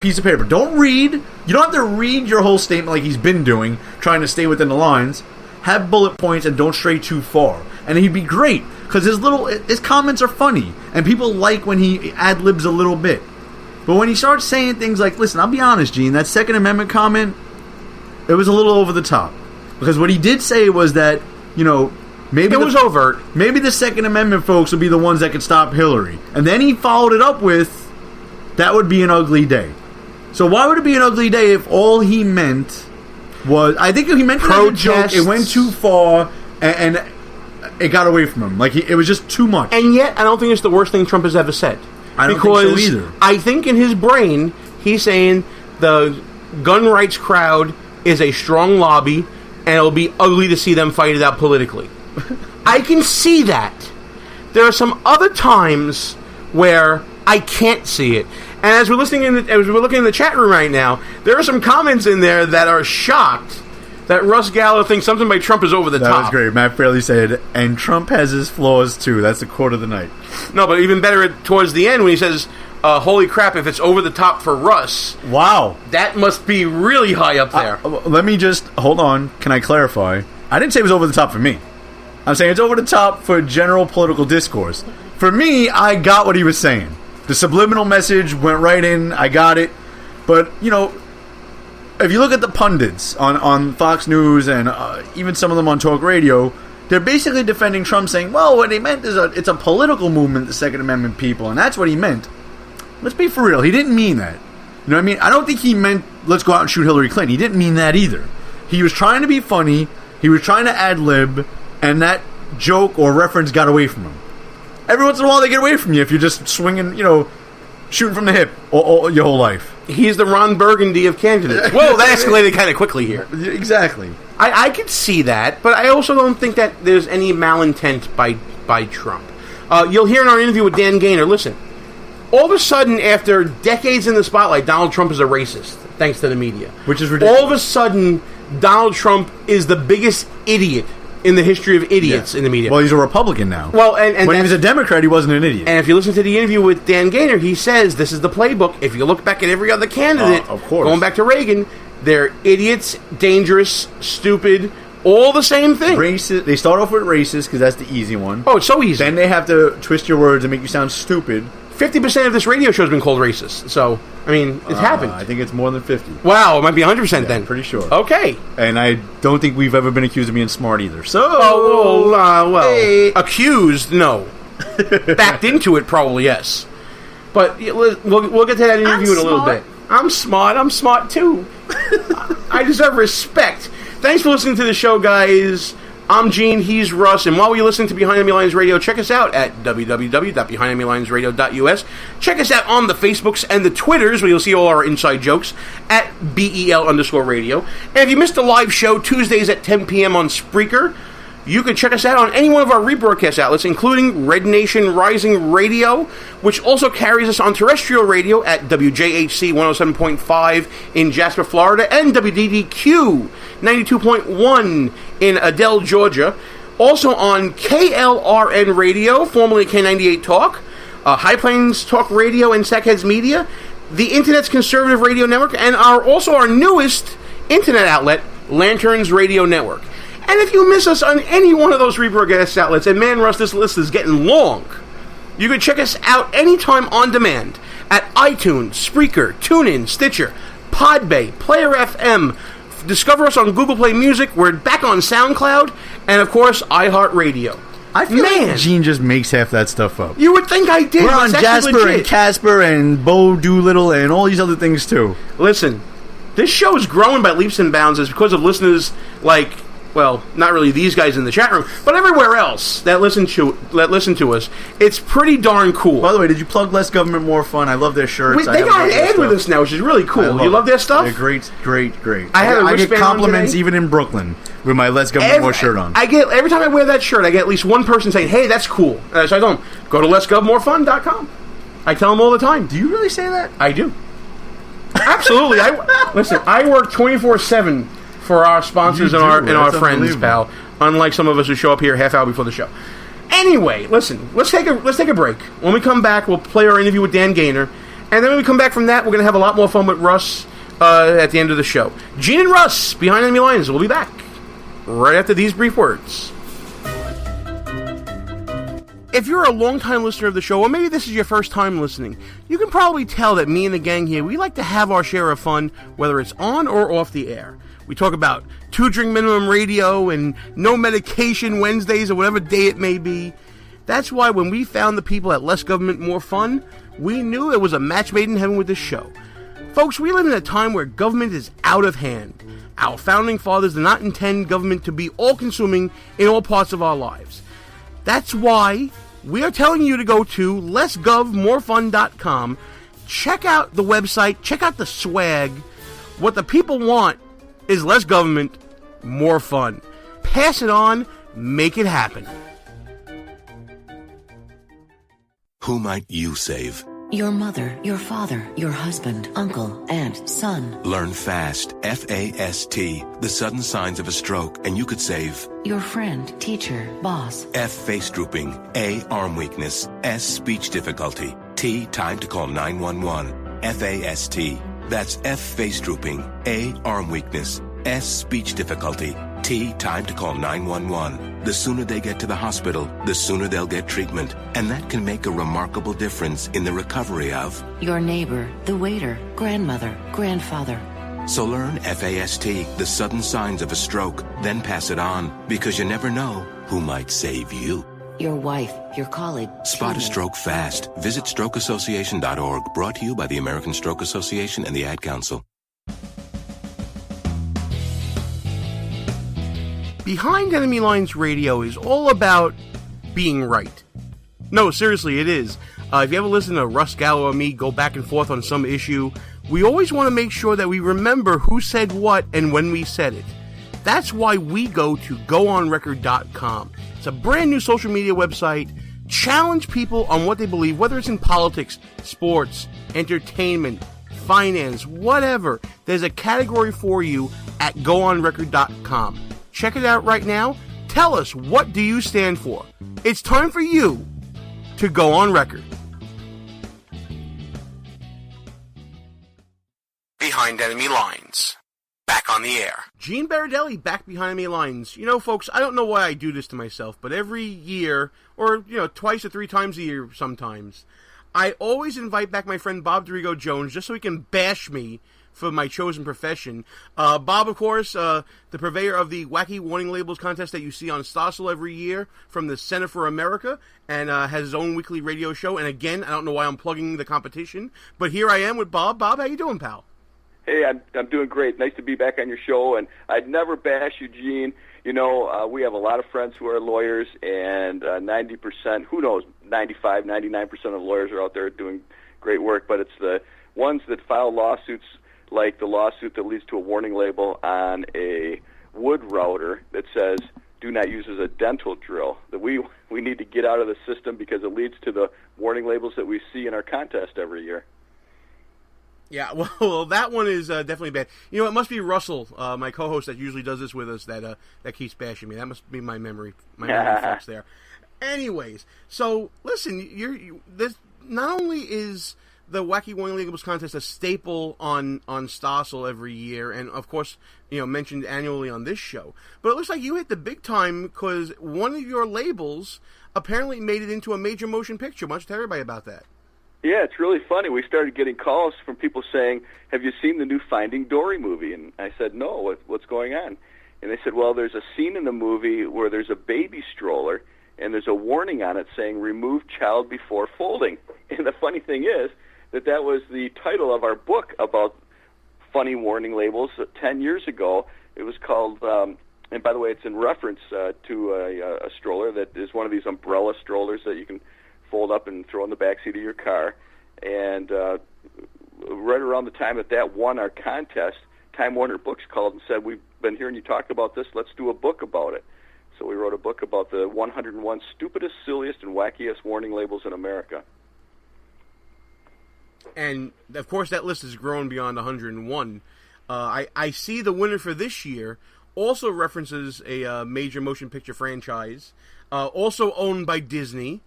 piece of paper. Don't read. You don't have to read your whole statement like he's been doing, trying to stay within the lines. Have bullet points and don't stray too far. And he'd be great because his comments are funny and people like when he ad-libs a little bit. But when he starts saying things like, listen, I'll be honest, Gene, that Second Amendment comment, it was a little over the top. Because what he did say was that, maybe it was overt. Maybe the Second Amendment folks will be the ones that could stop Hillary. And then he followed it up with, that would be an ugly day. So why would it be an ugly day if all he meant was, I think he meant protests. It went too far and it got away from him. Like, it was just too much. And yet, I don't think it's the worst thing Trump has ever said. I don't think so either. I think in his brain, he's saying the gun rights crowd is a strong lobby, and it'll be ugly to see them fight it out politically. I can see that. There are some other times where I can't see it. And as we're looking in the chat room right now, there are some comments in there that are shocked that Russ Gallo thinks something by Trump is over the top. That was great. Matt Fraley said, and Trump has his flaws too. That's the quote of the night. No, but even better towards the end when he says, holy crap, if it's over the top for Russ. Wow. That must be really high up there. Let me just, hold on. Can I clarify? I didn't say it was over the top for me. I'm saying it's over the top for general political discourse. For me, I got what he was saying. The subliminal message went right in. I got it. But, if you look at the pundits on Fox News and even some of them on talk radio, they're basically defending Trump, saying, well, what he meant is it's a political movement, the Second Amendment people, and that's what he meant. Let's be for real. He didn't mean that. You know what I mean? I don't think he meant, let's go out and shoot Hillary Clinton. He didn't mean that either. He was trying to be funny. He was trying to ad-lib, and that joke or reference got away from him. Every once in a while they get away from you if you're just swinging, shooting from the hip all your whole life. He's the Ron Burgundy of candidates. Whoa, that escalated kind of quickly here. Exactly. I could see that, but I also don't think that there's any malintent by Trump. You'll hear in our interview with Dan Gaynor, listen, all of a sudden, after decades in the spotlight, Donald Trump is a racist, thanks to the media. Which is ridiculous. All of a sudden, Donald Trump is the biggest idiot in the history of idiots in the media. Well, he's a Republican now. Well, and when he was a Democrat, he wasn't an idiot. And if you listen to the interview with Dan Gaynor, he says this is the playbook. If you look back at every other candidate, of course, going back to Reagan, they're idiots, dangerous, stupid, all the same thing. Racist. They start off with racist because that's the easy one. Oh, it's so easy. Then they have to twist your words and make you sound stupid. 50% of this radio show has been called racist. So, I mean, it's happened. I think it's more than 50. Wow, it might be 100% then. Pretty sure. Okay. And I don't think we've ever been accused of being smart either. So, hey. Accused, no. Backed into it, probably, yes. But we'll get to that interview in a little bit. I'm smart too. I deserve respect. Thanks for listening to the show, guys. I'm Gene, he's Russ, and while you're listening to Behind Enemy Lines Radio, check us out at www.behindenemylinesradio.us. Check us out on the Facebooks and the Twitters, where you'll see all our inside jokes, at BEL_radio. And if you missed the live show, Tuesdays at 10 p.m. on Spreaker, you can check us out on any one of our rebroadcast outlets, including Red Nation Rising Radio, which also carries us on terrestrial radio at WJHC 107.5 in Jasper, Florida, and WDDQ 92.1 in Adel, Georgia. Also on KLRN Radio, formerly K98 Talk, High Plains Talk Radio and Sackheads Media, the Internet's Conservative Radio Network, and also our newest internet outlet, Lanterns Radio Network. And if you miss us on any one of those rebroadcast outlets, and man, Russ, this list is getting long, you can check us out anytime on demand at iTunes, Spreaker, TuneIn, Stitcher, Podbay, Player FM. Discover us on Google Play Music. We're back on SoundCloud, and of course, iHeartRadio. I feel like Gene just makes half that stuff up. You would think I did. We're on Jasper and Casper and Bo Doolittle and all these other things too. Listen, this show is growing by leaps and bounds. It's because of listeners like, well, not really these guys in the chat room, but everywhere else that listen to us. It's pretty darn cool. By the way, did you plug Less Government, More Fun? I love their shirts. They got an ad with us now, which is really cool. You love their stuff? They're great. I get compliments even in Brooklyn with my Less Government, More shirt on. Every time I wear that shirt, I get at least one person saying, hey, that's cool. So I tell them, go to lessgovmorefun.com. I tell them all the time. Do you really say that? I do. Absolutely. Listen, I work 24/7 for our sponsors and our friends, pal. Unlike some of us who show up here half hour before the show. Anyway, listen, let's take a break. When we come back, we'll play our interview with Dan Gaynor, And then when we come back from that, we're going to have a lot more fun with Russ at the end of the show. Gene and Russ, Behind Enemy Lines, will be back right after these brief words. If you're a long-time listener of the show, or maybe this is your first time listening, you can probably tell that me and the gang here, we like to have our share of fun, whether it's on or off the air. We talk about 2-drink minimum radio and no medication Wednesdays or whatever day it may be. That's why when we found the people at Less Government, More Fun, we knew it was a match made in heaven with this show. Folks, we live in a time where government is out of hand. Our founding fathers did not intend government to be all-consuming in all parts of our lives. That's why we are telling you to go to lessgovmorefun.com, check out the website, check out the swag. What the people want is less government, more fun. Pass it on, make it happen. Who might you save? Your mother, your father, your husband, uncle, aunt, son. Learn FAST, F-A-S-T, the sudden signs of a stroke, and you could save. Your friend, teacher, boss. F, face drooping. A, arm weakness. S, speech difficulty. T, time to call 911. F-A-S-T. That's F, face drooping. A, arm weakness. S, speech difficulty. T, time to call 911. The sooner they get to the hospital, the sooner they'll get treatment. And that can make a remarkable difference in the recovery of your neighbor, the waiter, grandmother, grandfather. So learn FAST, the sudden signs of a stroke, then pass it on, because you never know who might save you. Your wife, your colleague. Spot a stroke fast. Visit strokeassociation.org, brought to you by the American Stroke Association and the Ad Council. Behind Enemy Lines Radio is all about being right. No, seriously, it is. If you ever listen to Russ Gallo or me go back and forth on some issue, we always want to make sure that we remember who said what and when we said it. That's why we go to goonrecord.com. It's a brand new social media website. Challenge people on what they believe, whether it's in politics, sports, entertainment, finance, whatever. There's a category for you at goonrecord.com. Check it out right now. Tell us, what do you stand for? It's time for you to go on record. Behind Enemy Lines. Back on the air. Gene Baradelli back behind Enemy Lines. You know, folks, I don't know why I do this to myself, but every year, or, twice or 3 times a year sometimes, I always invite back my friend Bob Dorigo Jones just so he can bash me for my chosen profession. Bob, of course, the purveyor of the Wacky Warning Labels contest that you see on Stossel every year from the Center for America, and has his own weekly radio show. And again, I don't know why I'm plugging the competition, but here I am with Bob. Bob, how you doing, pal? Hey, I'm doing great. Nice to be back on your show, and I'd never bash you, Gene. We have a lot of friends who are lawyers, and 90%, who knows, 95, 99% of lawyers are out there doing great work, but it's the ones that file lawsuits like the lawsuit that leads to a warning label on a wood router that says, do not use as a dental drill, that we need to get out of the system because it leads to the warning labels that we see in our contest every year. Yeah, well, that one is definitely bad. It must be Russell, my co-host that usually does this with us, that keeps bashing me. That must be my memory faults there. Anyways, so listen, this not only is the Wacky Warning Labels contest a staple on Stossel every year, and of course, mentioned annually on this show, but it looks like you hit the big time because one of your labels apparently made it into a major motion picture. Why don't you tell everybody about that? Yeah, it's really funny. We started getting calls from people saying, have you seen the new Finding Dory movie? And I said, no, what's going on? And they said, well, there's a scene in the movie where there's a baby stroller, and there's a warning on it saying, remove child before folding. And the funny thing is that was the title of our book about funny warning labels 10 years ago. It was called, and by the way, it's in reference to a stroller that is one of these umbrella strollers that you can fold up and throw in the backseat of your car. And right around the time that won our contest, Time Warner Books called and said, we've been hearing you talk about this, let's do a book about it. So we wrote a book about the 101 stupidest, silliest, and wackiest warning labels in America. And, of course, that list has grown beyond 101. I see the winner for this year also references a major motion picture franchise, also owned by Disney.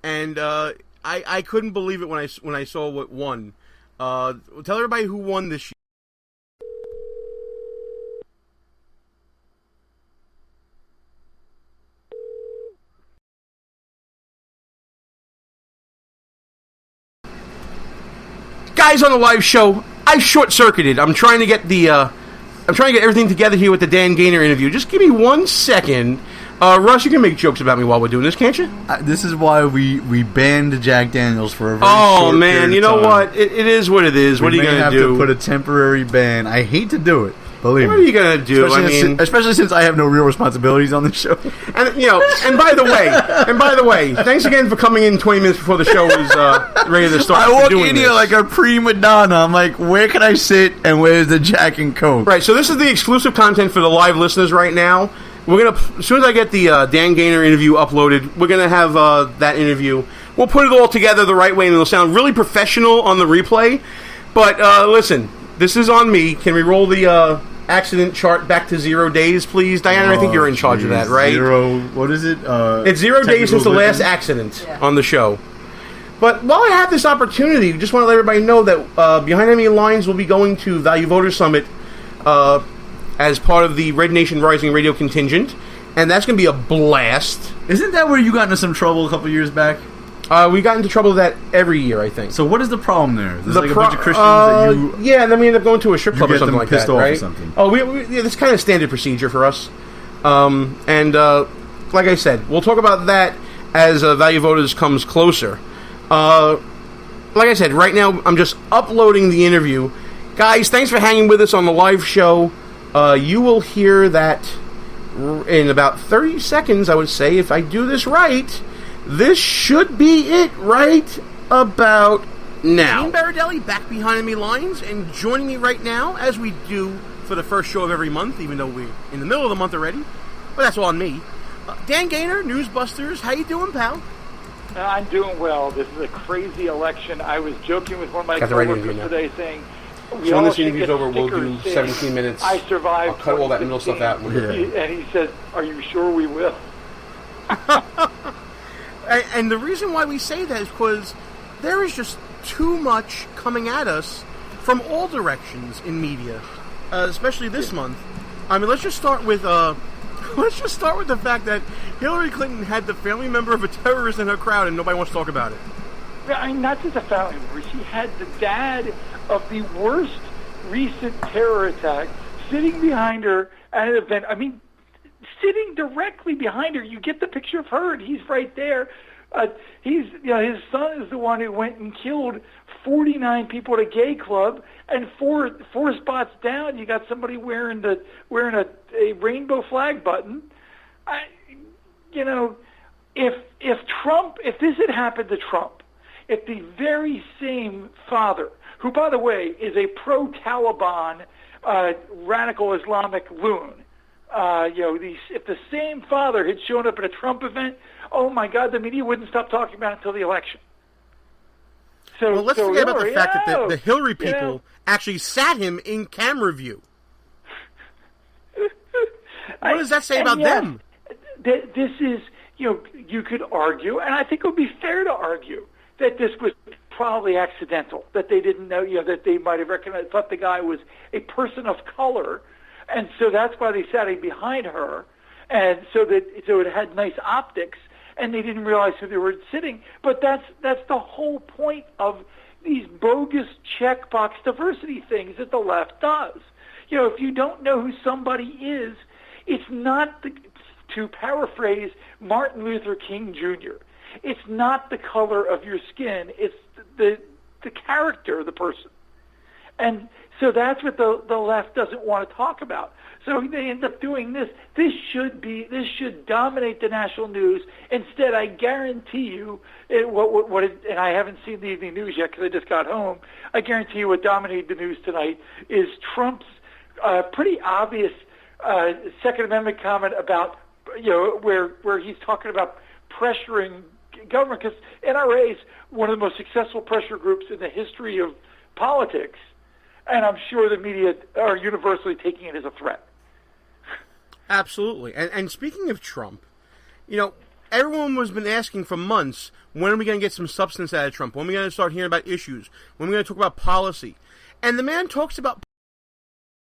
And I couldn't believe it when I saw what won. Tell everybody who won this year. Guys, on the live show, I short-circuited. I'm trying to get everything together here with the Dan Gaynor interview. Just give me 1 second. Russ, you can make jokes about me while we're doing this, can't you? This is why we banned Jack Daniels for a very man, short period you of know time. what? It is what it is. What are you going to do? We may have to put a temporary ban. I hate to do it. Believe me. What are you going to do? Especially since I have no real responsibilities on the show. And and by the way, thanks again for coming in 20 minutes before the show was ready to start. I walk in here like a prima donna. I'm like, where can I sit and where's the Jack and Coke? Right. So this is the exclusive content for the live listeners right now. We're gonna, as soon as I get the Dan Gaynor interview uploaded, we're gonna have that interview. We'll put it all together the right way, and it'll sound really professional on the replay. But listen, this is on me. Can we roll the accident chart back to 0 days, please, Diana? I think you're in charge of that, right? What is it? It's 0 days since the last accident on the show. But while I have this opportunity, just want to let everybody know that Behind Enemy Lines will be going to Value Voter Summit as part of the Red Nation Rising radio contingent, and that's going to be a blast. Isn't that where you got into some trouble a couple years back? We got into trouble with that every year, I think. So what is the problem there? There's like a bunch of Christians that you... Yeah, and then we end up going to a strip club or something like that, right? Or something. Oh, yeah, that's kind of standard procedure for us. And like I said, we'll talk about that as Value Voters comes closer. Like I said, right now I'm just uploading the interview. Guys, thanks for hanging with us on the live show. You will hear that in about 30 seconds, I would say, if I do this right. This should be it right about now. Gene Baradelli back behind enemy lines, and joining me right now, as we do for the first show of every month, even though we're in the middle of the month already, but that's all on me. Dan Gaynor, Newsbusters, how you doing, pal? I'm doing well. This is a crazy election. I was joking with one of my coworkers today saying, so when this interview's over, we'll do 17 minutes. I survived. I'll cut all that middle stuff out. And he said, "Are you sure we will?" And the reason why we say that is because there is just too much coming at us from all directions in media, especially this month. I mean, let's just start with the fact that Hillary Clinton had the family member of a terrorist in her crowd, and nobody wants to talk about it. I mean, not just a family member. She had the dad of the worst recent terror attack sitting behind her at an event. I mean, sitting directly behind her. You get the picture of her, and he's right there. His son is the one who went and killed 49 people at a gay club, and four spots down, you got somebody wearing a rainbow flag button. If this had happened to Trump, if the very same father, who by the way is a pro-Taliban radical Islamic loon, if the same father had shown up at a Trump event, oh my God, the media wouldn't stop talking about it until the election. So, well, let's forget about the fact that the Hillary people actually sat him in camera view. What does that say about them? This is, you could argue, and I think it would be fair to argue, that this was probably accidental, that they didn't know, that they might have thought the guy was a person of color. And so that's why they sat behind her, and so it had nice optics, and they didn't realize who they were sitting. But that's the whole point of these bogus checkbox diversity things that the left does. If you don't know who somebody is, it's not to paraphrase Martin Luther King Jr. It's not the color of your skin; it's the character of the person. And so that's what the left doesn't want to talk about. So they end up doing this. This should dominate the national news. Instead, I guarantee you, and I haven't seen the evening news yet because I just got home. I guarantee you, what dominated the news tonight is Trump's pretty obvious Second Amendment comment about where he's talking about pressuring government, because NRA is one of the most successful pressure groups in the history of politics. And I'm sure the media are universally taking it as a threat. Absolutely. And speaking of Trump, everyone has been asking for months, when are we going to get some substance out of Trump? When are we going to start hearing about issues? When are we going to talk about policy? And the man talks about